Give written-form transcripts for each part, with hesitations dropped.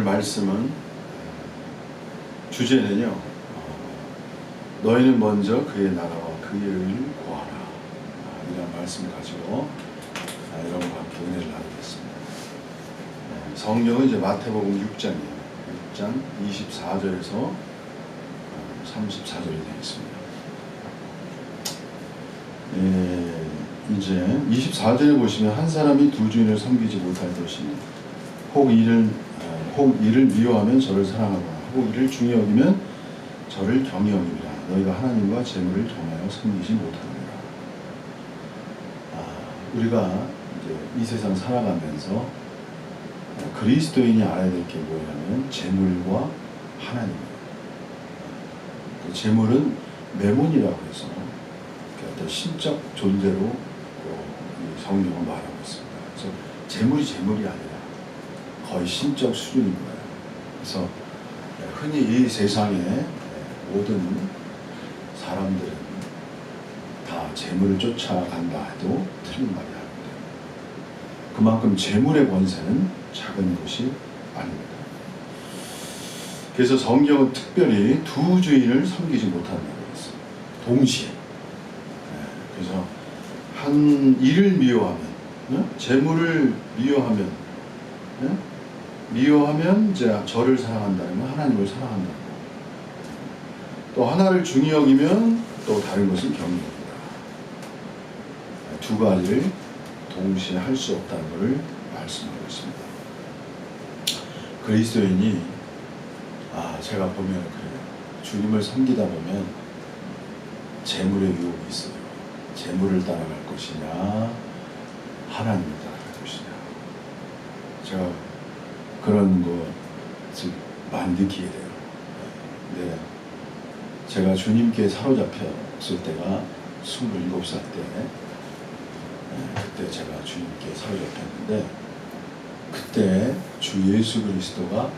말씀은 주제는요, 너희는 먼저 그의 나라와 그의 의를 구하라, 이런 말씀을 가지고 여러분과 함께 은혜를 나누겠습니다. 성경은 이제 마태복음 6장이에요. 6장 24절에서 34절이 되겠습니다. 이제 24절에 보시면 한 사람이 두 주인을 섬기지 못할 것이니 혹 이를 미워하면 저를 사랑하거나 혹 이를 중히 여기면 저를 경히 여기리라. 너희가 하나님과 재물을 정하여 섬기지 못하느니라. 우리가 이제 이 세상 살아가면서 그리스도인이 알아야 될 게 뭐냐면 재물과 하나님이에요. 그 재물은 매몬이라고 해서 어떤 신적 존재로 성경은 말하고 있습니다. 그래서 재물이 아니라 거의 신적 수준인 거예요. 그래서 흔히 이 세상의 모든 사람들은 다 재물을 쫓아간다 해도 틀린 말이 아닙니다. 그만큼 재물의 권세는 작은 것이 아닙니다. 그래서 성경은 특별히 두 주인을 섬기지 못한다고 했어요. 동시에. 그래서 한 일을 미워하면, 재물을 미워하면 이제 저를 사랑한다는 건 하나님을 사랑한다고. 또 하나를 중히 여기면 또 다른 것을 경히 여긴다. 두 가지를 동시에 할 수 없다는 것을 말씀하고 있습니다. 그리스도인이 제가 보면 그래요. 주님을 섬기다 보면 재물의 유혹이 있어요. 재물을 따라갈 것이냐, 하나님을 따라갈 것이냐. 제가 그런 것을 많이 느끼게 돼요. 네. 제가 주님께 사로잡혔을 때가 27살 때, 그때 제가 주님께 사로잡혔는데, 그때 주 예수 그리스도가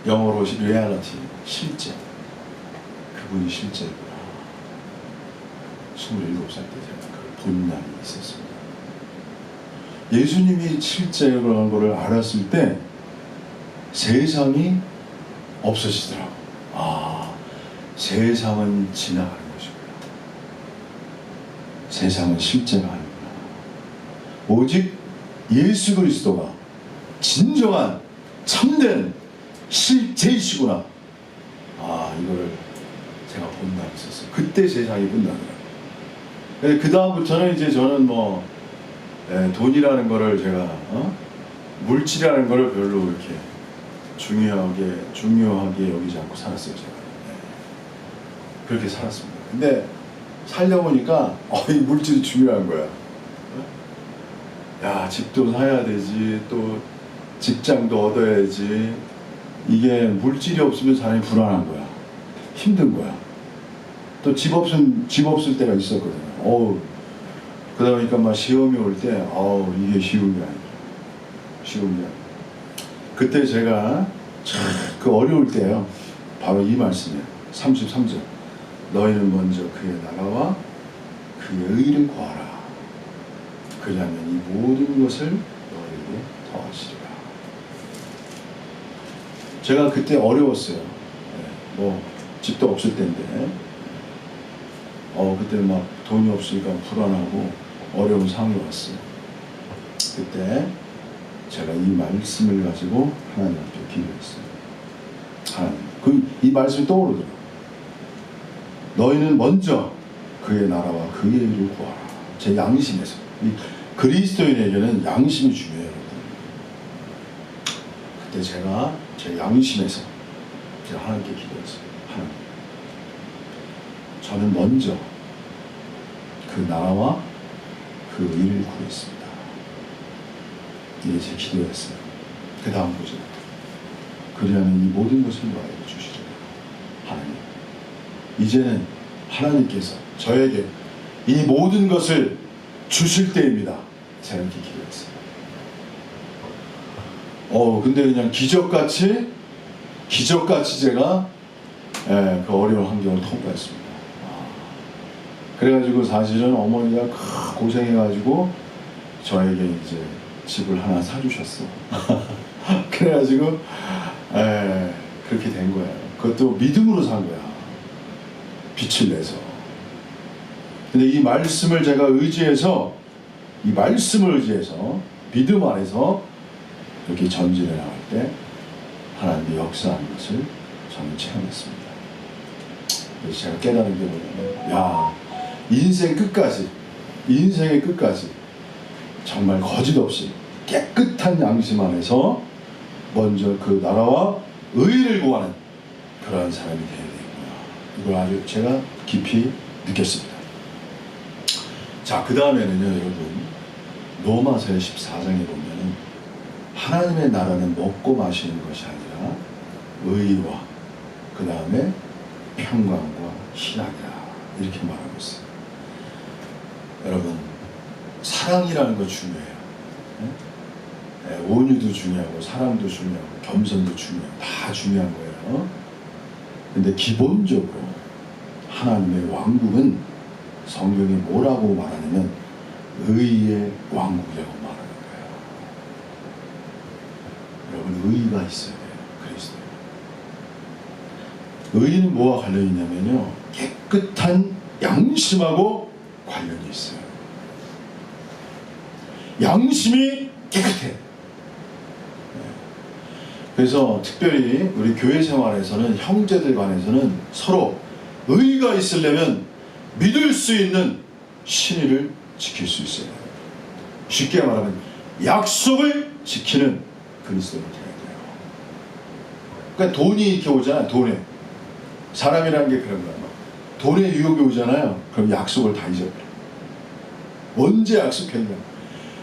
영어로 reality, 실제, 그분이 실제구나. 27살 때 제가 그 본난이 있었습니다. 예수님이 실제라는 것을 알았을 때 세상이 없어지더라고. 세상은 지나가는 것이구나. 세상은 실제가 아니구나. 오직 예수 그리스도가 진정한 참된 실제이시구나. 이거를 제가 본 날이 있었어요. 그때 세상이 끝나더라고요. 그 다음부터는 이제 저는 돈이라는 거를 제가 물질이라는 거를 별로 이렇게 중요하게 여기지 않고 살았어요. 제가 그렇게 살았습니다. 근데 살다 보니까 이 물질이 중요한 거야. 야, 집도 사야 되지, 또 직장도 얻어야지. 이게 물질이 없으면 사람이 불안한 거야. 힘든 거야. 또 집 없을 때가 있었거든요. 그러다 보니까 막 시험이 올 때, 이게 쉬운 게 아니야. 쉬운 게 아니야. 그때 제가 그 어려울 때요. 바로 이 말씀이에요. 33절. 너희는 먼저 그의 나라와 그의 의를 구하라. 그러면 이 모든 것을 너희에게 더하시리라. 제가 그때 어려웠어요. 집도 없을 때인데, 그때 막 돈이 없으니까 불안하고 어려운 상황이 왔어요. 그때 제가 이 말씀을 가지고 하나님 앞에 기도했어요. 하나님, 이 말씀이 떠오르더라고요. 너희는 먼저 그의 나라와 그의 의를 구하라. 제 양심에서. 그리스도인에게는 양심이 중요해요. 그때 제가 제 양심에서 제가 하나님께 기도했어요. 하나님, 저는 먼저 그 나라와 그 의를 구했습니다. 이게 제 기도였어요. 그 다음 구절. 그리하면 이 모든 것을 너에게 주시리라. 하나님, 이제는 하나님께서 저에게 이 모든 것을 주실 때입니다. 제가 이렇게 기도했어요. 근데 그냥 기적같이 제가 그 어려운 환경을 통과했습니다. 그래가지고 사실은 어머니가 고생해가지고 저에게 이제 집을 하나 사주셨어. 그래가지고 그렇게 된 거예요. 그것도 믿음으로 산 거야. 빛을 내서. 근데 이 말씀을 제가 의지해서, 이 말씀을 의지해서 믿음 안에서 이렇게 전진해 나갈 때 하나님의 역사하는 것을 저는 체험했습니다. 그래서 제가 깨달은 게 뭐냐면, 야, 인생의 끝까지 정말 거짓 없이 깨끗한 양심 안에서 먼저 그 나라와 의를 구하는 그러한 사람이 되어야 되겠구나. 이걸 아주 제가 깊이 느꼈습니다. 자, 그 다음에는요, 여러분, 로마서 14장에 보면은 하나님의 나라는 먹고 마시는 것이 아니라 의와 그 다음에 평강과 희락이라 이렇게 말하고 있어요. 여러분, 사랑이라는 거 중요해요. 온유도 중요하고 사랑도 중요하고 겸손도 중요하고 다 중요한 거예요. 근데 기본적으로 하나님의 왕국은 성경이 뭐라고 말하냐면 의의 왕국이라고 말하는 거예요. 여러분, 의가 있어야 돼요. 그리스도에. 의는 뭐와 관련이 있냐면요, 깨끗한 양심하고 관련이 있어요. 양심이 깨끗해. 그래서 특별히 우리 교회 생활에서는, 형제들 간에서는 서로 의가 있으려면 믿을 수 있는 신의를 지킬 수 있어요. 쉽게 말하면 약속을 지키는 그리스도가 되어야 돼요. 그러니까 돈이 이렇게 오잖아요. 돈에. 사람이라는 게 그런 거야. 돈의 유혹이 오잖아요. 그럼 약속을 다 잊어버려. 언제 약속했냐.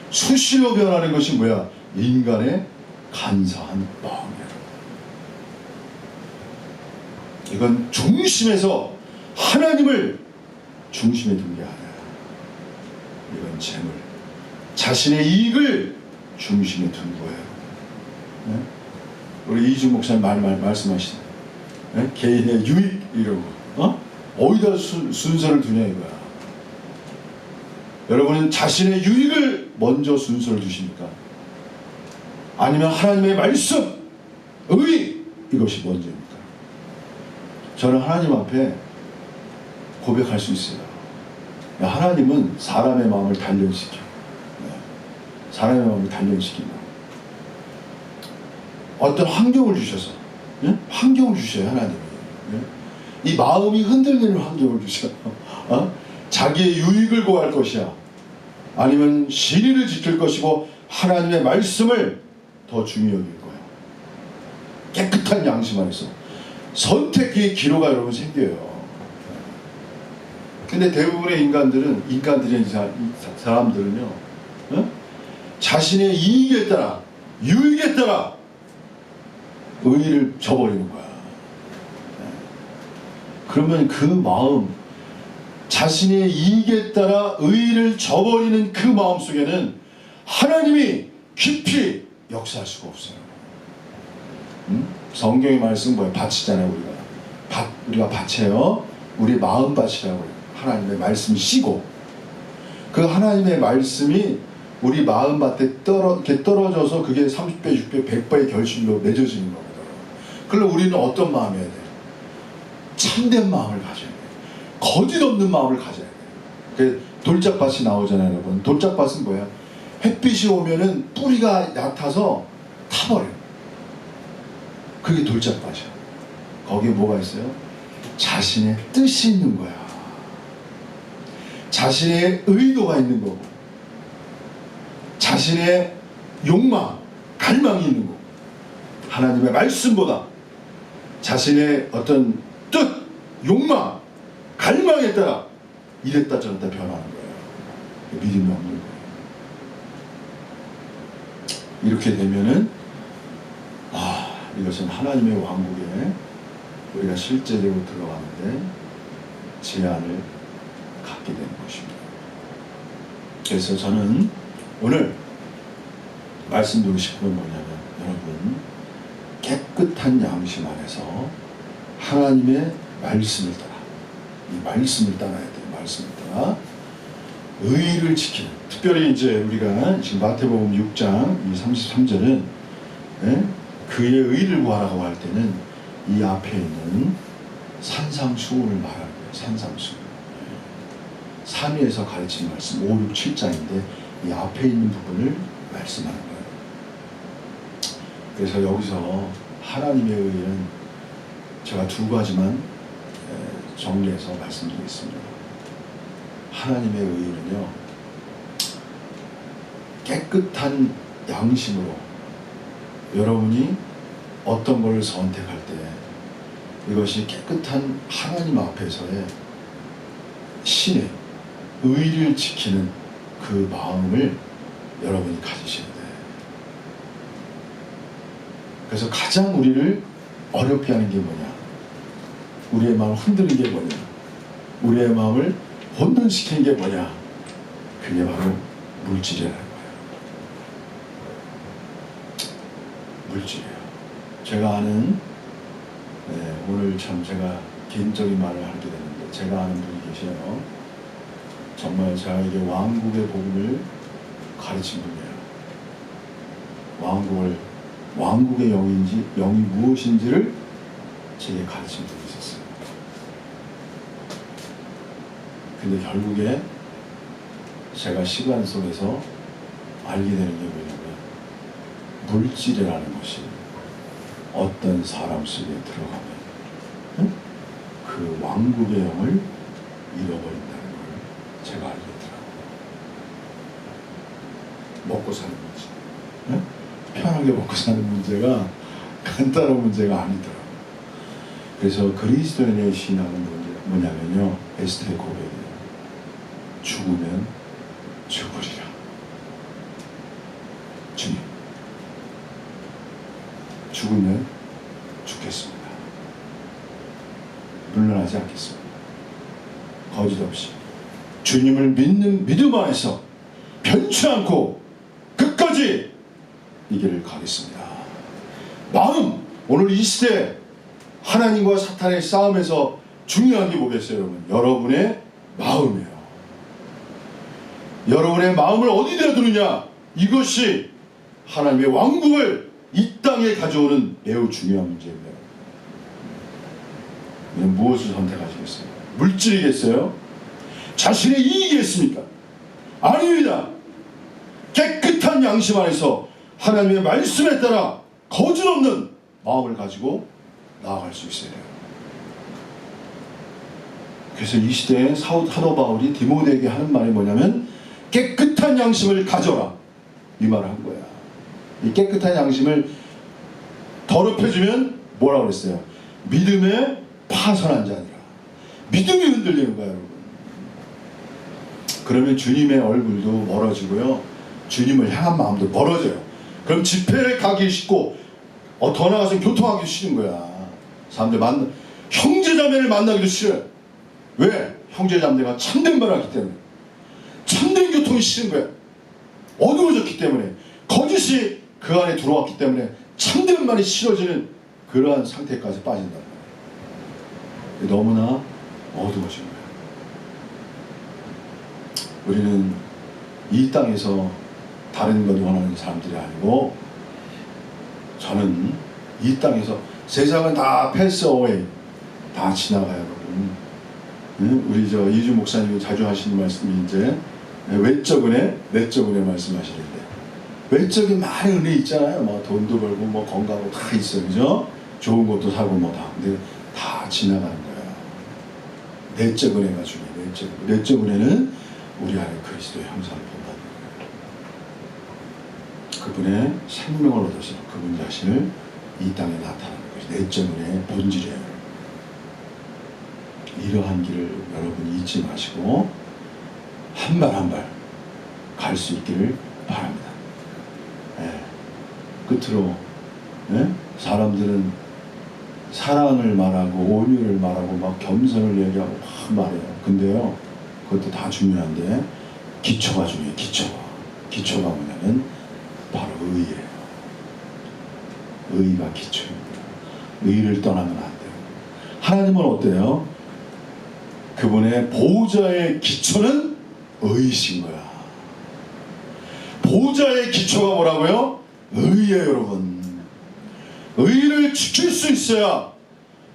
수시로 변하는 것이 뭐야? 인간의 간사한 마음이야. 이건 중심에서 하나님을 중심에 둔 게 아니야. 이건 재물, 자신의 이익을 중심에 둔 거예요. 네? 우리 이준 목사님 말씀하시죠. 네? 개인의 유익 이러고 어디다 순서를 두냐 이거야. 여러분은 자신의 유익을 먼저 순서를 두십니까? 아니면 하나님의 말씀, 의, 이것이 먼저입니까? 저는 하나님 앞에 고백할 수 있어요. 하나님은 사람의 마음을 단련시켜. 사람의 마음을 단련시킨다. 어떤 환경을 주셔서, 환경을 주셔요, 하나님이. 이 마음이 흔들리는 환경을 주셔요. 자기의 유익을 구할 것이야, 아니면 신의를 지킬 것이고 하나님의 말씀을 더 중요히 여길 거예요. 깨끗한 양심 안에서 선택의 기로가 여러분 생겨요. 근데 대부분의 인간들의 사람들은요, 자신의 이익에 따라, 유익에 따라 의의를 저버리는 거야. 그러면 그 마음, 자신의 이익에 따라 의의를 저버리는 그 마음 속에는 하나님이 깊이 역사할 수가 없어요. 성경의 말씀 뭐예요? 밭이잖아요. 우리가 밭이에요. 우리 마음 밭이라고 해요. 하나님의 말씀이 씨고, 그 하나님의 말씀이 우리 마음 밭에 이렇게 떨어져서 그게 30배, 60배, 100배의 결실로 맺어지는 거거든요. 그럼 우리는 어떤 마음이어야 돼요? 참된 마음을 가져야 돼요. 거짓 없는 마음을 가져야 돼요. 그 돌짝밭이 나오잖아요, 여러분. 돌짝밭은 뭐야? 햇빛이 오면은 뿌리가 얕아서 타버려요. 그게 돌짝밭이야. 거기에 뭐가 있어요? 자신의 뜻이 있는 거야. 자신의 의도가 있는 거고, 자신의 욕망, 갈망이 있는 거고, 하나님의 말씀보다 자신의 어떤 뜻, 욕망, 갈망에 따라 이랬다 저랬다 변하는 거예요. 믿음이 없는 거예요. 이렇게 되면은 이것은 하나님의 왕국에 우리가 실제적으로 들어가는데 제한을 갖게 되는 것입니다. 그래서 저는 오늘 말씀드리고 싶은 건 뭐냐면, 여러분, 깨끗한 양심 안에서 하나님의 말씀을 따라, 이 말씀을 따라야 돼요. 말씀을 따라 의를 지키는, 특별히 이제 우리가 지금 마태복음 6장 이 33절은 그의 의를 구하라고 할 때는 이 앞에 있는 산상수훈을 말하는 거예요. 산상수훈. 삼위에서 가르친 말씀 5, 6, 7장인데 이 앞에 있는 부분을 말씀하는 거예요. 그래서 여기서 하나님의 의는 제가 두 가지만 정리해서 말씀드리겠습니다. 하나님의 의는요, 깨끗한 양심으로 여러분이 어떤 걸 선택할 때 이것이 깨끗한 하나님 앞에서의 신의 의를 지키는 그 마음을 여러분이 가지셔야 돼요. 그래서 가장 우리를 어렵게 하는 게 뭐냐? 우리의 마음을 흔드는 게 뭐냐? 우리의 마음을 혼돈시키는 게 뭐냐? 그게 바로 물질이라는 거예요. 물질이에요. 제가 아는, 오늘 참 제가 개인적인 말을 하게 되는데, 제가 아는 분이 계셔요. 정말 저에게 왕국의 복음을 가르친 분이에요. 왕국의 영이 무엇인지를 제게 가르친 분이 있었어요. 근데 결국에 제가 시간 속에서 알게 되는 게 뭐냐면, 물질이라는 것이 어떤 사람 속에 들어가면 그 왕국의 영을 잃어버린다는 걸 제가 알게 되더라고요. 먹고 사는 문제, 편하게 먹고 사는 문제가 간단한 문제가 아니더라고요. 그래서 그리스도인의 신앙은 뭐냐면요, 에스더의 고백이에요. 죽으면 죽으리라. 주님, 죽으면 죽겠습니다. 물러나지 않겠습니다. 거짓 없이 주님을 믿는 믿음 안에서 변치 않고 끝까지 이 길을 가겠습니다. 마음, 오늘 이 시대 하나님과 사탄의 싸움에서 중요한 게 뭐겠어요, 여러분? 여러분의 마음이에요. 여러분의 마음을 어디다 두느냐, 이것이 하나님의 왕국을 이 땅에 가져오는 매우 중요한 문제입니다. 무엇을 선택하시겠어요? 물질이겠어요? 자신의 이익이겠습니까? 아닙니다. 깨끗한 양심 안에서 하나님의 말씀에 따라 거짓 없는 마음을 가지고 나아갈 수 있어야 돼요. 그래서 이 시대에 사도 바울이 디모데에게 하는 말이 뭐냐면, 깨끗한 양심을 가져라, 이 말을 한 거야. 이 깨끗한 양심을 더럽혀지면 뭐라고 그랬어요? 믿음에 파선한 자니라. 믿음이 흔들리는 거야, 여러분. 그러면 주님의 얼굴도 멀어지고요, 주님을 향한 마음도 멀어져요. 그럼 집회를 가기 싫고, 더 나아가서 교통하기 싫은 거야. 사람들 형제자매를 만나기도 싫어요. 왜? 형제자매가 참된 말을 하기 때문에. 참된 교통이 싫은 거야. 어두워졌기 때문에, 거짓이 그 안에 들어왔기 때문에 참된 말이 싫어지는 그러한 상태까지 빠진단 말이에요. 너무나 어두워진 거예요. 우리는 이 땅에서 다른 걸 원하는 사람들이 아니고, 저는 이 땅에서, 세상은 다 패스 어웨이, 다 지나가요, 여러분. 우리 이주 목사님이 자주 하시는 말씀이 이제 외적 은혜, 내적 은혜 말씀하시는데, 외적인 많은 은혜 있잖아요. 뭐 돈도 벌고 뭐 건강도 다 있어요, 그죠? 좋은 것도 사고 뭐 다. 근데 다 지나가는 거야. 내적 은혜가 중요해요. 내적 은혜는 우리 안에 그리스도의 형상을 본다는 거예요. 그분의 생명을 얻어서 그분 자신을 이 땅에 나타나는 것이 내적 은혜의 본질이에요. 이러한 길을 여러분 잊지 마시고 한 발 한 발 갈 수 있기를 바랍니다. 끝으로, 사람들은 사랑을 말하고 온유를 말하고 막 겸손을 얘기하고 막 말해요. 근데요, 그것도 다 중요한데 기초가 중요해요. 기초가 뭐냐면 바로 의예요. 의가 기초입니다. 의를 떠나면 안 돼요. 하나님은 어때요? 그분의 보호자의 기초는 의이신 거야. 보호자의 기초가 뭐라고요? 의예요, 여러분. 의를 지킬 수 있어야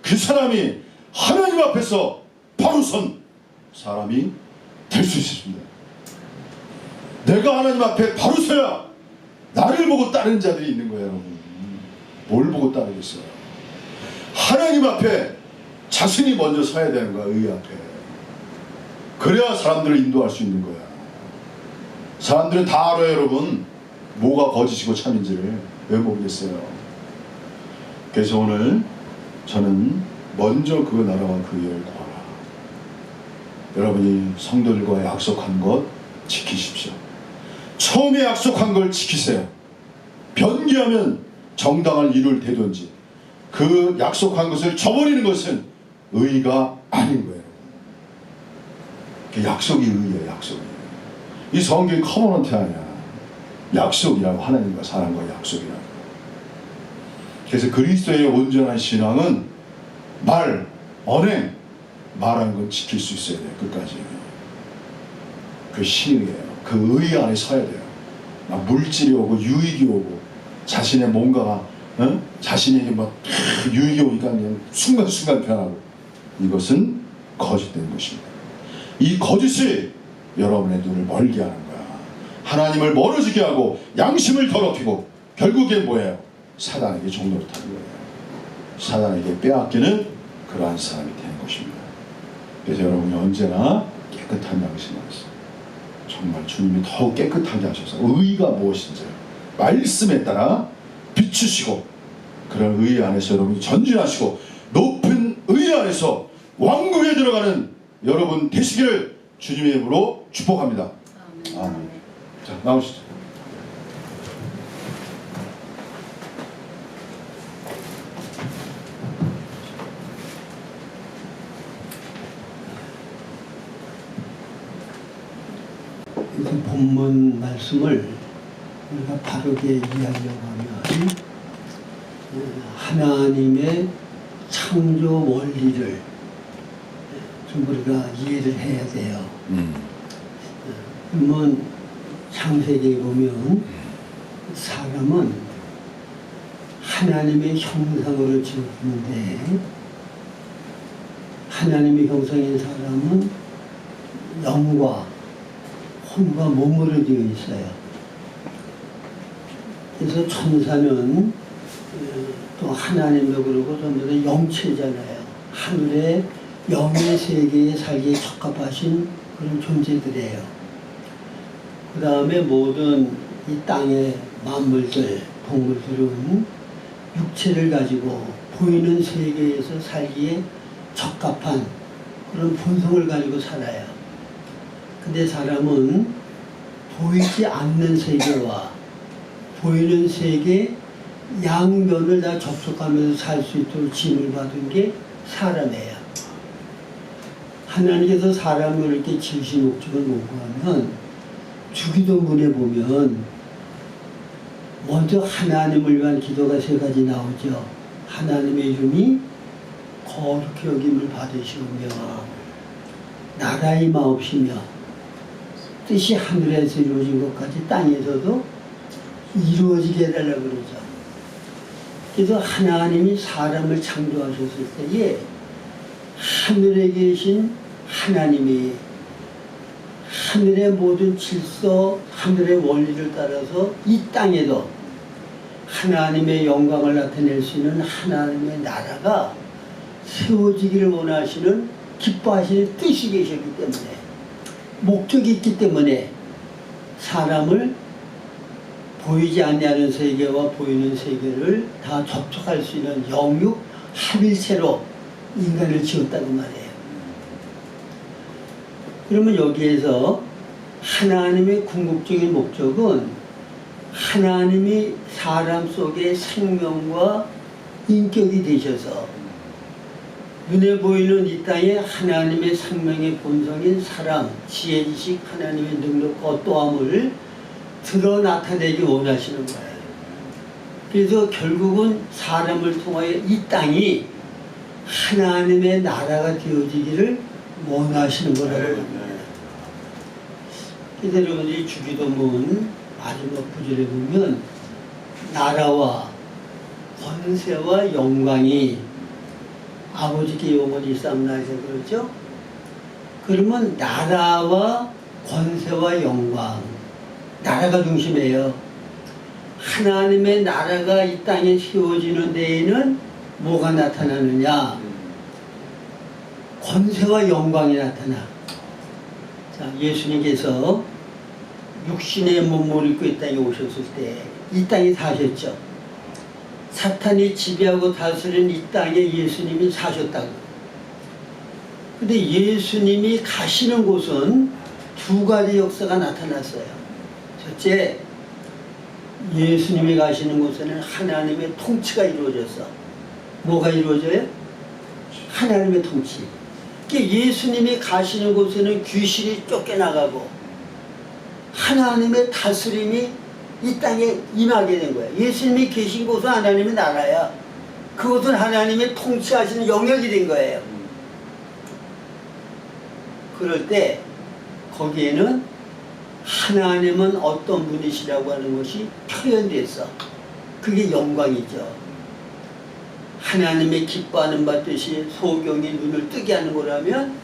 그 사람이 하나님 앞에서 바로 선 사람이 될 수 있습니다. 내가 하나님 앞에 바로 서야 나를 보고 따르는 자들이 있는 거예요, 여러분. 뭘 보고 따르겠어요? 하나님 앞에 자신이 먼저 서야 되는 거야, 의 앞에. 그래야 사람들을 인도할 수 있는 거야. 사람들은 다 알아요, 여러분. 뭐가 거짓이고 참인지를. 왜 모르겠어요? 그래서 오늘 저는 먼저 그 나라와 그 의를 구하라. 여러분이 성도들과 약속한 것 지키십시오. 처음에 약속한 걸 지키세요. 변기하면 정당한 일을 되든지 그 약속한 것을 저버리는 것은 의가 아닌 거예요. 그 약속이 의예요. 약속이. 이 성경이 커버넌트 아니야. 약속이라고. 하나님과 사람과의 약속이라고. 그래서 그리스도의 온전한 신앙은 말, 언행, 말하는 건 지킬 수 있어야 돼요. 끝까지. 그 신의예요. 그 의 안에 서야 돼요. 막 물질이 오고 유익이 오고 자신의 뭔가가 자신에게 막 유익이 오니까 그냥 순간순간 변하고, 이것은 거짓된 것입니다. 이 거짓이 여러분의 눈을 멀게 하는 거야. 하나님을 멀어지게 하고 양심을 더럽히고 결국엔 뭐예요? 사단에게 종노릇 하는 거예요. 사단에게 빼앗기는 그러한 사람이 되는 것입니다. 그래서 여러분이 언제나 깨끗한 양심을 하세요. 정말 주님이 더욱 깨끗하게 하셔서 의가 무엇인지 말씀에 따라 비추시고, 그런 의 안에서 여러분이 전진하시고 높은 의 안에서 왕국에 들어가는 여러분 되시기를 주님의 이름으로 축복합니다. 아멘. 자, 나오시죠. 본문 말씀을 우리가 바르게 이해하려고 하면 하나님의 창조 원리를 좀 우리가 이해를 해야 돼요. 그러면 창세기에 보면 사람은 하나님의 형상으로 지었는데, 하나님의 형상인 사람은 영과 혼과 몸으로 되어 있어요. 그래서 천사는 또 하나님도 그러고 전부 다 영체잖아요. 하늘의 영의 세계에 살기에 적합하신 그런 존재들이에요. 그 다음에 모든 이 땅의 만물들, 동물들은 육체를 가지고 보이는 세계에서 살기에 적합한 그런 본성을 가지고 살아요. 근데 사람은 보이지 않는 세계와 보이는 세계 양면을 다 접속하면서 살 수 있도록 지음을 받은 게 사람이에요. 하나님께서 사람을 이렇게 지으신 목적을 뭐고 하면, 주기도문에 보면 먼저 하나님을 위한 기도가 세 가지 나오죠. 하나님의 이름이 거룩히 여김을 받으시오며 나라의 마옵시며 뜻이 하늘에서 이루어진 것까지 땅에서도 이루어지게 해달라고 그러죠. 그래서 하나님이 사람을 창조하셨을 때에 하늘에 계신 하나님이 하늘의 모든 질서, 하늘의 원리를 따라서 이 땅에도 하나님의 영광을 나타낼 수 있는 하나님의 나라가 세워지기를 원하시는, 기뻐하시는 뜻이 계셨기 때문에, 목적이 있기 때문에 사람을 보이지 않는 세계와 보이는 세계를 다 접촉할 수 있는 영육 합일체로 인간을 지었다고 말해요. 그러면 여기에서 하나님의 궁극적인 목적은 하나님이 사람 속에 생명과 인격이 되셔서 눈에 보이는 이 땅에 하나님의 생명의 본성인 사람, 지혜, 지식, 하나님의 능력과 어떠함을 드러 나타내기 원하시는 거예요. 그래서 결국은 사람을 통하여 이 땅이 하나님의 나라가 되어지기를 원하시는 거라고 합니다. 그래서 여러분들이 주기도문 마지막 구절에 보면 나라와 권세와 영광이 아버지께 영원히 있사옵나이다 그러죠. 그러면 나라와 권세와 영광, 나라가 중심이에요. 하나님의 나라가 이 땅에 세워지는 데에는 뭐가 나타나느냐? 권세와 영광이 나타나. 자, 예수님께서 육신의 몸을 입고 이 땅에 오셨을 때 이 땅에 사셨죠. 사탄이 지배하고 다스리는 이 땅에 예수님이 사셨다고. 근데 예수님이 가시는 곳은 두 가지 역사가 나타났어요. 첫째, 예수님이 가시는 곳에는 하나님의 통치가 이루어졌어. 뭐가 이루어져요? 하나님의 통치. 그러니까 예수님이 가시는 곳에는 귀신이 쫓겨나가고 하나님의 다스림이 이 땅에 임하게 된 거야. 예수님이 계신 곳은 하나님의 나라야. 그곳은 하나님의 통치하시는 영역이 된 거예요. 그럴 때 거기에는 하나님은 어떤 분이시라고 하는 것이 표현됐어. 그게 영광이죠. 하나님의 기뻐하는 바 뜻이 소경의 눈을 뜨게 하는 거라면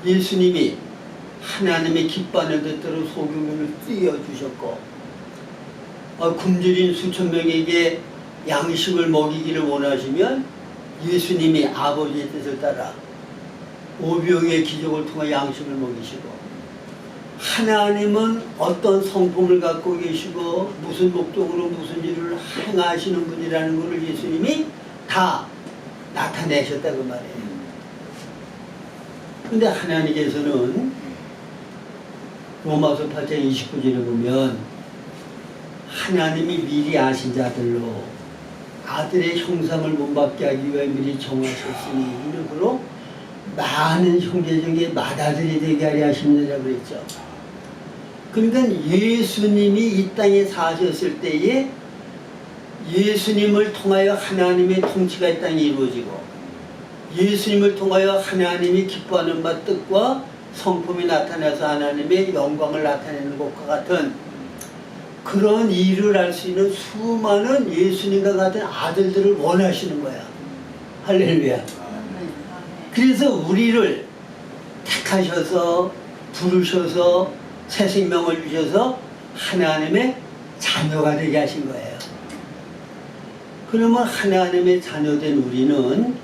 예수님이 하나님의 기뻐하는 뜻대로 소경의 눈을 띄워주셨고 굶주린 수천 명에게 양식을 먹이기를 원하시면 예수님이 아버지의 뜻을 따라 오병의 기적을 통해 양식을 먹이시고 하나님은 어떤 성품을 갖고 계시고 무슨 목적으로 무슨 일을 행하시는 분이라는 것을 예수님이 다 나타내셨다고 말해요. 근데 하나님께서는 로마서 8장 29절에 보면 하나님이 미리 아신 자들로 아들의 형상을 본받게 하기 위해 미리 정하셨으니 이름으로 많은 형제 중에 맏아들이 되게 하려 하십니다 그랬죠. 그러니까 예수님이 이 땅에 사셨을 때에 예수님을 통하여 하나님의 통치가 이 땅에 이루어지고 예수님을 통하여 하나님이 기뻐하는 바 뜻과 성품이 나타나서 하나님의 영광을 나타내는 것과 같은 그런 일을 할 수 있는 수많은 예수님과 같은 아들들을 원하시는 거야. 할렐루야. 그래서 우리를 택하셔서 부르셔서 새 생명을 주셔서 하나님의 자녀가 되게 하신 거예요. 그러면 하나님의 자녀된 우리는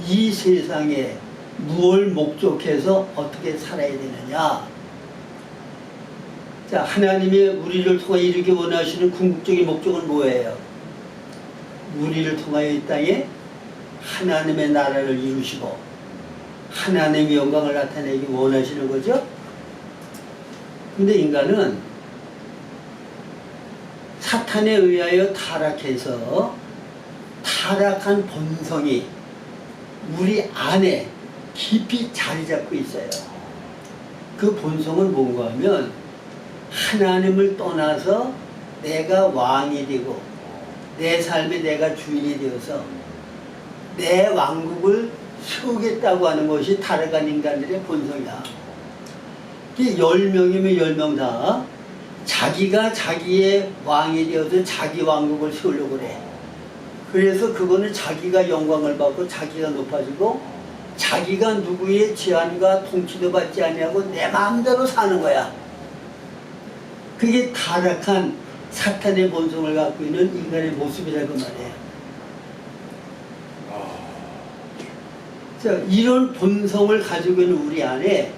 이 세상에 무엇을 목적해서 어떻게 살아야 되느냐? 자, 하나님이 우리를 통해 이루기 원하시는 궁극적인 목적은 뭐예요? 우리를 통하여 이 땅에 하나님의 나라를 이루시고 하나님의 영광을 나타내기 원하시는 거죠. 근데 인간은 사탄에 의하여 타락해서 타락한 본성이 우리 안에 깊이 자리 잡고 있어요. 그 본성은 뭔가 하면 하나님을 떠나서 내가 왕이 되고 내 삶에 내가 주인이 되어서 내 왕국을 세우겠다고 하는 것이 타락한 인간들의 본성이야. 10명이면 10명 다 자기가 자기의 왕이 되어서 자기 왕국을 세우려고 그래. 그래서 그거는 자기가 영광을 받고 자기가 높아지고 자기가 누구의 제한과 통치도 받지 아니하고 내 마음대로 사는 거야. 그게 타락한 사탄의 본성을 갖고 있는 인간의 모습이라고 말해요. 자, 이런 본성을 가지고 있는 우리 안에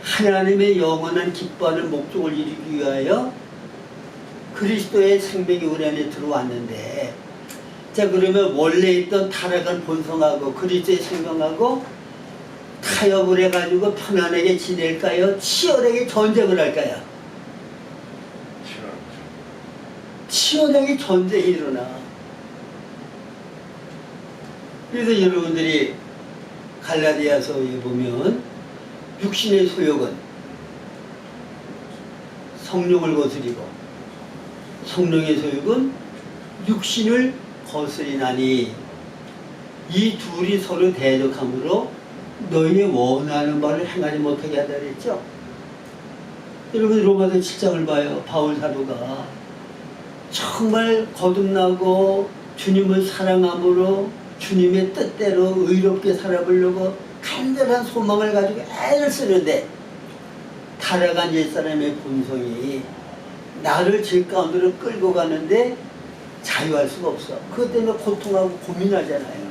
하나님의 영원한 기뻐하는 목적을 이루기 위하여 그리스도의 생명이 우리 안에 들어왔는데, 자, 그러면 원래 있던 타락한 본성하고 그리스도의 생명하고 타협을 해가지고 편안하게 지낼까요? 치열하게 전쟁을 할까요? 치열하게 전쟁이 일어나. 그래서 여러분들이 갈라디아서에 보면 육신의 소욕은 성령을 거스리고 성령의 소욕은 육신을 거스리나니 이 둘이 서로 대적함으로 너희의 원하는 바를 행하지 못하게 하다 그랬죠. 여러분 로마서 7장을 봐요. 바울 사도가 정말 거듭나고 주님을 사랑함으로 주님의 뜻대로 의롭게 살아보려고 간절한 소망을 가지고 애를 쓰는데 타락한 옛사람의 본성이 나를 죄 가운데로 끌고 가는데 자유할 수가 없어. 그것 때문에 고통하고 고민하잖아요.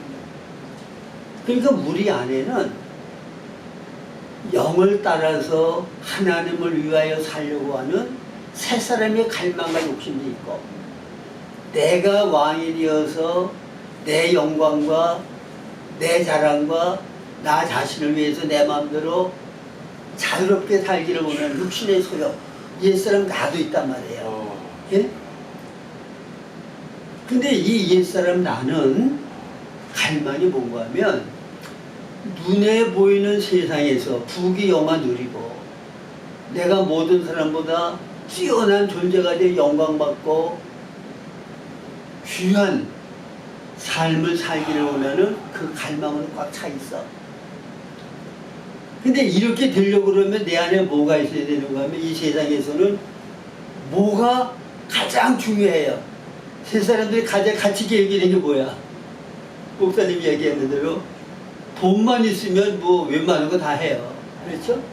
그러니까 우리 안에는 영을 따라서 하나님을 위하여 살려고 하는 새 사람의 갈망과 욕심도 있고, 내가 왕이 되어서 내 영광과 내 자랑과 나 자신을 위해서 내 마음대로 자유롭게 살기를 원하는 육신의 소욕, 옛사람 나도 있단 말이에요. 예? 근데 이 옛사람 나는 갈망이 뭔가 하면 눈에 보이는 세상에서 부귀영화 누리고 내가 모든 사람보다 뛰어난 존재가 되어 영광받고 귀한 삶을 살기를 원하는 그 갈망은 꽉 차 있어. 근데 이렇게 되려고 그러면 내 안에 뭐가 있어야 되는가 하면 이 세상에서는 뭐가 가장 중요해요. 세 사람들이 가장 같이 얘기하는 게 뭐야? 목사님이 얘기하는 대로 돈만 있으면 뭐 웬만한 거 다 해요. 그렇죠?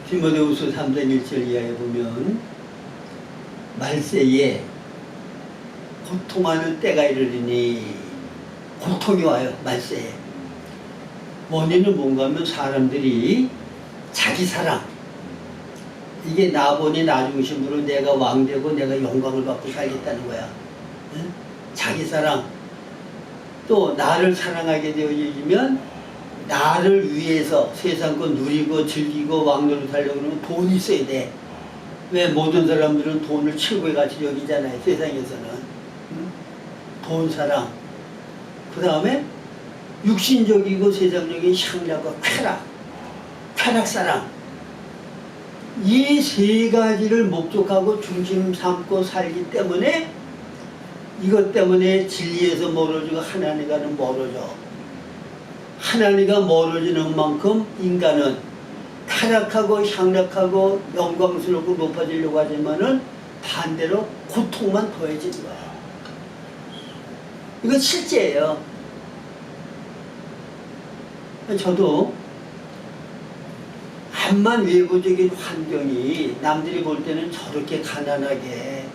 디모데후서 3장 1절 이하에 보면 말세에 고통하는 때가 이르리니, 고통이 와요. 말세에. 원인은 뭔가 하면 사람들이 자기 사랑, 이게 나 보니 나 중심으로 내가 왕되고 내가 영광을 받고 살겠다는 거야. 응? 자기 사랑. 또 나를 사랑하게 되어지면 나를 위해서 세상 거 누리고 즐기고 왕노릇 하려고 그러면 돈이 있어야 돼. 왜 모든 사람들은 돈을 최고의 가치 여기잖아요. 세상에서는. 응? 돈 사랑. 그 다음에 육신적이고 세상적인 향락과 쾌락 사랑. 이 세 가지를 목적하고 중심 삼고 살기 때문에 이것 때문에 진리에서 멀어지고 하나님과는 멀어져. 하나님과 멀어지는 만큼 인간은 타락하고 향락하고 영광스럽고 높아지려고 하지만은 반대로 고통만 더해지는 거야. 이건 실제예요. 저도 암만 외부적인 환경이 남들이 볼 때는 저렇게 가난하게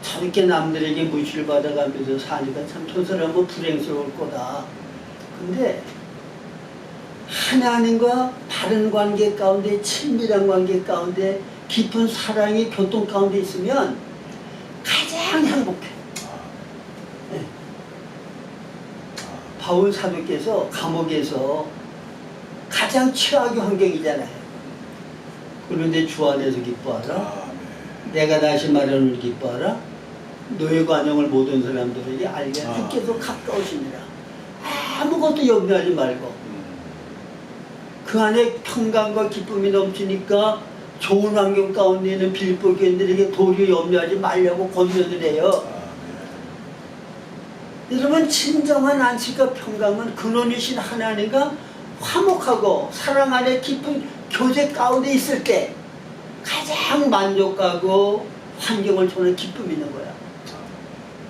저렇게 남들에게 무시를 받아가면서 사니까 참 저 사람은 불행스러울 거다. 근데 하나님과 바른 관계 가운데, 친밀한 관계 가운데, 깊은 사랑이 교통 가운데 있으면 가장 행복해. 네. 바울 사도께서 감옥에서 가장 최악의 환경이잖아요. 그런데 주 안에서 기뻐하라. 내가 다시 말하는 기뻐하라. 너의 관용을 모든 사람들에게 알게 주께서 가까우시니라. 아무것도 염려하지 말고 그 안에 평강과 기쁨이 넘치니까 좋은 환경 가운데 있는 빌보 교인들에게 도리어 염려하지 말라고 권면을 해요. 여러분, 진정한 안식과 평강은 근원이신 하나님과 화목하고 사랑 안에 깊은 교제 가운데 있을 때 가장 만족하고 환경을 초는 기쁨이 있는 거야.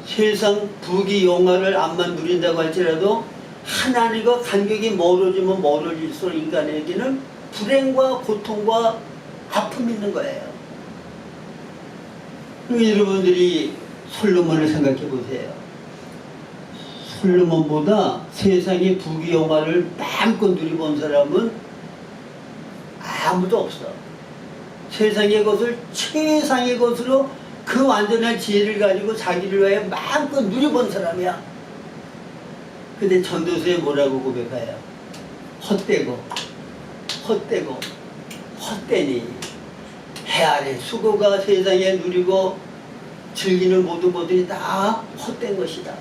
세상 부귀 영화를 암만 누린다고 할지라도 하나님과 간격이 멀어지면 멀어질수록 인간에게는 불행과 고통과 아픔이 있는 거예요. 여러분들이 솔로몬을 생각해 보세요. 솔로몬보다 세상의 부귀 영화를 마음껏 누려본 사람은 아무도 없어. 세상의 것을 최상의 것으로 그 완전한 지혜를 가지고 자기를 위해 마음껏 누려본 사람이야. 근데 전도서에 뭐라고 고백해요? 헛되니 해 아래 수고가 세상에 누리고 즐기는 모든 것들이 다 헛된 것이다.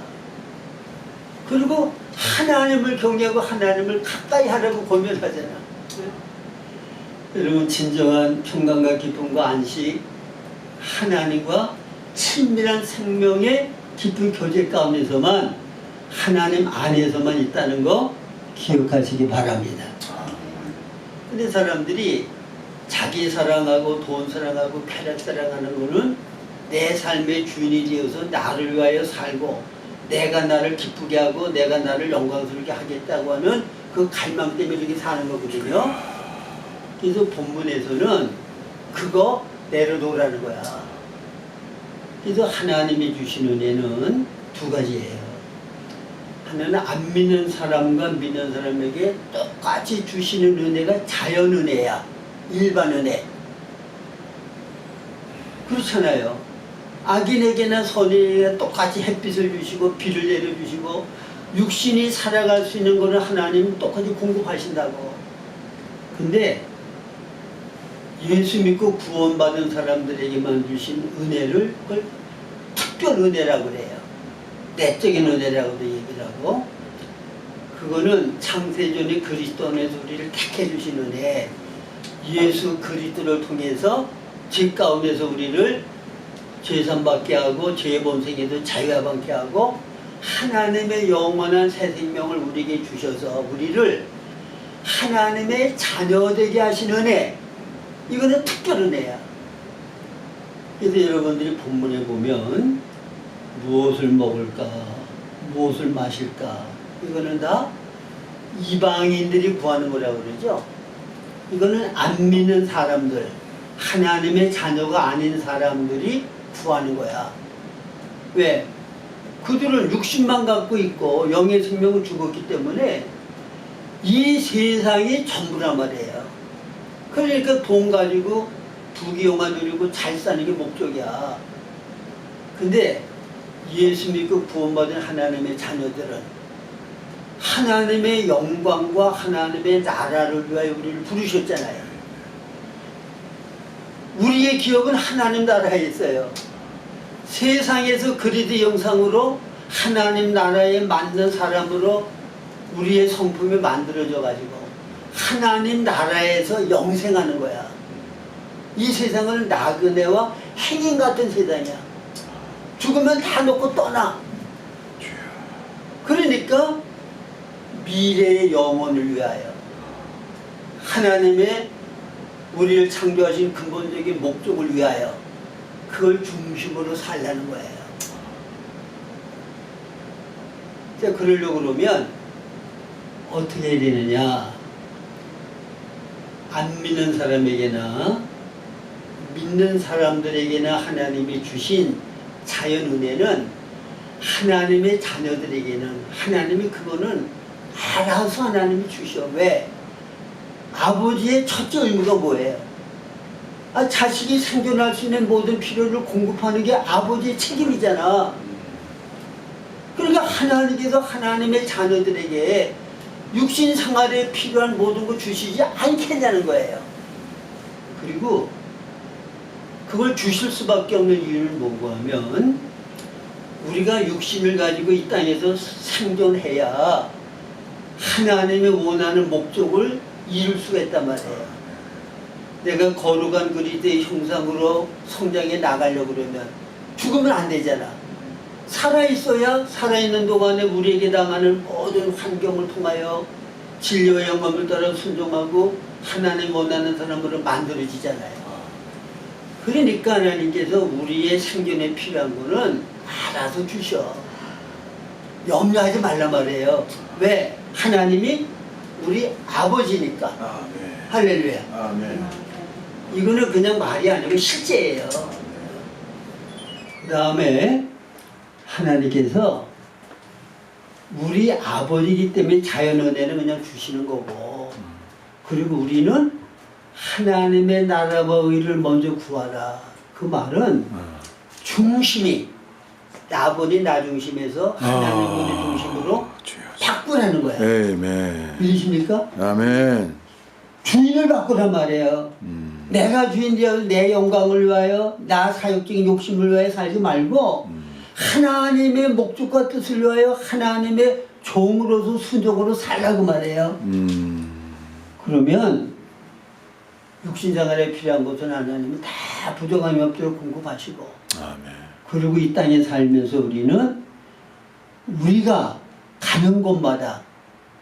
그리고 하나님을 경외하고 하나님을 가까이 하라고 권면하잖아. 여러분, 진정한 평강과 기쁨과 안식, 하나님과 친밀한 생명의 깊은 교제 가운데서만, 하나님 안에서만 있다는 거 기억하시기 바랍니다. 근데 사람들이 자기 사랑하고 돈 사랑하고 쾌락 사랑하는 거는 내 삶의 주인이 되어서 나를 위하여 살고 내가 나를 기쁘게 하고 내가 나를 영광스럽게 하겠다고 하는 그 갈망 때문에 이렇게 사는 거거든요. 그래서 본문에서는 그거 내려놓으라는 거야. 그래서 하나님이 주신 은혜는 두 가지예요. 하나는 안 믿는 사람과 믿는 사람에게 똑같이 주시는 은혜가 자연 은혜야. 일반 은혜. 그렇잖아요. 악인에게나 선인에게 똑같이 햇빛을 주시고 비를 내려주시고 육신이 살아갈 수 있는 거는 하나님 똑같이 공급하신다고. 근데 예수 믿고 구원받은 사람들에게만 주신 은혜를 그걸 특별 은혜라고 그래요. 내적인 은혜라고도 얘기를 하고, 그거는 창세전에 그리스도 안에서 우리를 택해 주신 은혜, 예수 그리스도를 통해서 죄 가운데서 우리를 죄산받게 하고 죄의 본성에도 자유하게 하고 하나님의 영원한 새 생명을 우리에게 주셔서 우리를 하나님의 자녀되게 하신 은혜, 이거는 특별 은혜야. 그래서 여러분들이 본문에 보면 무엇을 먹을까, 무엇을 마실까, 이거는 다 이방인들이 구하는 거라고 그러죠. 이거는 안 믿는 사람들, 하나님의 자녀가 아닌 사람들이 구하는 거야. 왜? 그들은 육신만 갖고 있고 영의 생명을 죽었기 때문에 이 세상이 전부란 말이에요. 그러니까 돈 가지고 부귀영화 누리고 잘 사는 게 목적이야. 근데 예수 믿고 구원받은 하나님의 자녀들은 하나님의 영광과 하나님의 나라를 위하여 우리를 부르셨잖아요. 우리의 기업은 하나님 나라에 있어요. 세상에서 그리드 영상으로 하나님 나라에 맞는 사람으로 우리의 성품이 만들어져 가지고 하나님 나라에서 영생하는 거야. 이 세상은 나그네와 행인 같은 세상이야. 죽으면 다 놓고 떠나. 그러니까 미래의 영혼을 위하여 하나님의 우리를 창조하신 근본적인 목적을 위하여 그걸 중심으로 살라는 거예요. 자, 그러려고 그러면 어떻게 해야 되느냐? 안 믿는 사람에게나 믿는 사람들에게나 하나님이 주신 자연 은혜는 하나님의 자녀들에게는 하나님이 그거는 알아서 하나님이 주셔. 왜? 아버지의 첫째 의무가 뭐예요? 자식이 생존할 수 있는 모든 필요를 공급하는 게 아버지의 책임이잖아. 그러니까 하나님께서 하나님의 자녀들에게 육신 생활에 필요한 모든 거 주시지 않겠냐는 거예요. 그리고 그걸 주실 수밖에 없는 이유는 뭐고 하면 우리가 육신을 가지고 이 땅에서 생존해야 하나님의 원하는 목적을 이룰 수가 있단 말이에요. 내가 거룩한 그리스도의 형상으로 성장해 나가려고 그러면 죽으면 안 되잖아. 살아있어야 살아있는 동안에 우리에게 당하는 모든 환경을 통하여 진리와 영감을 따라 순종하고 하나님 원하는 사람으로 만들어지잖아요. 그러니까 하나님께서 우리의 생존에 필요한 거는 알아서 주셔. 염려하지 말란 말이에요. 왜? 하나님이 우리 아버지니까. 아멘. 할렐루야. 아멘. 이거는 그냥 말이 아니고 실제예요. 그 다음에 하나님께서 우리 아버지이기 때문에 자연은혜는 그냥 주시는 거고, 그리고 우리는 하나님의 나라와 의를 먼저 구하라. 그 말은 중심이 아버지 나 중심에서 하나님 우리 중심으로 바꾸라는 거야. 아멘. 믿으십니까? 아멘. 주인을 바꾸란 말이에요. 내가 주인 되어 내 영광을 위하여 나 사역적인 욕심을 위하여 살지 말고 하나님의 목적과 뜻을 위하여 하나님의 종으로서 순종으로 살라고 말해요. 그러면 육신생활에 필요한 것은 하나님은 다 부족함이 없도록 공급하시고, 아멘. 그리고 이 땅에 살면서 우리는 우리가 가는 곳마다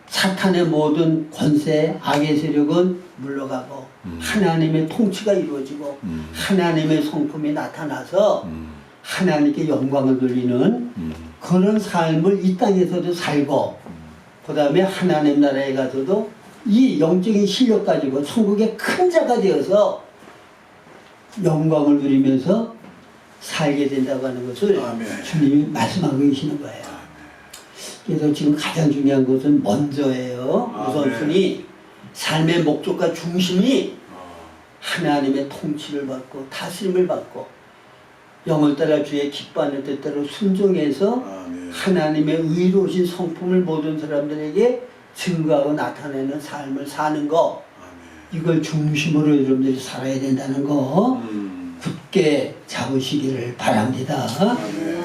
사탄의 모든 권세, 악의 세력은 물러가고 하나님의 통치가 이루어지고 하나님의 성품이 나타나서 하나님께 영광을 돌리는 그런 삶을 이 땅에서도 살고 그 다음에 하나님 나라에 가서도 이 영적인 실력 가지고 천국의 큰 자가 되어서 영광을 누리면서 살게 된다고 하는 것을 아멘. 주님이 말씀하고 계시는 거예요. 그래서 지금 가장 중요한 것은 먼저예요. 우선순위, 삶의 목적과 중심이 하나님의 통치를 받고 다스림을 받고 영을 따라 주의 기뻐하는 뜻대로 순종해서 하나님의 의로우신 성품을 모든 사람들에게 증거하고 나타내는 삶을 사는 거, 이걸 중심으로 여러분들이 살아야 된다는 거 굳게 잡으시기를 바랍니다. 아멘.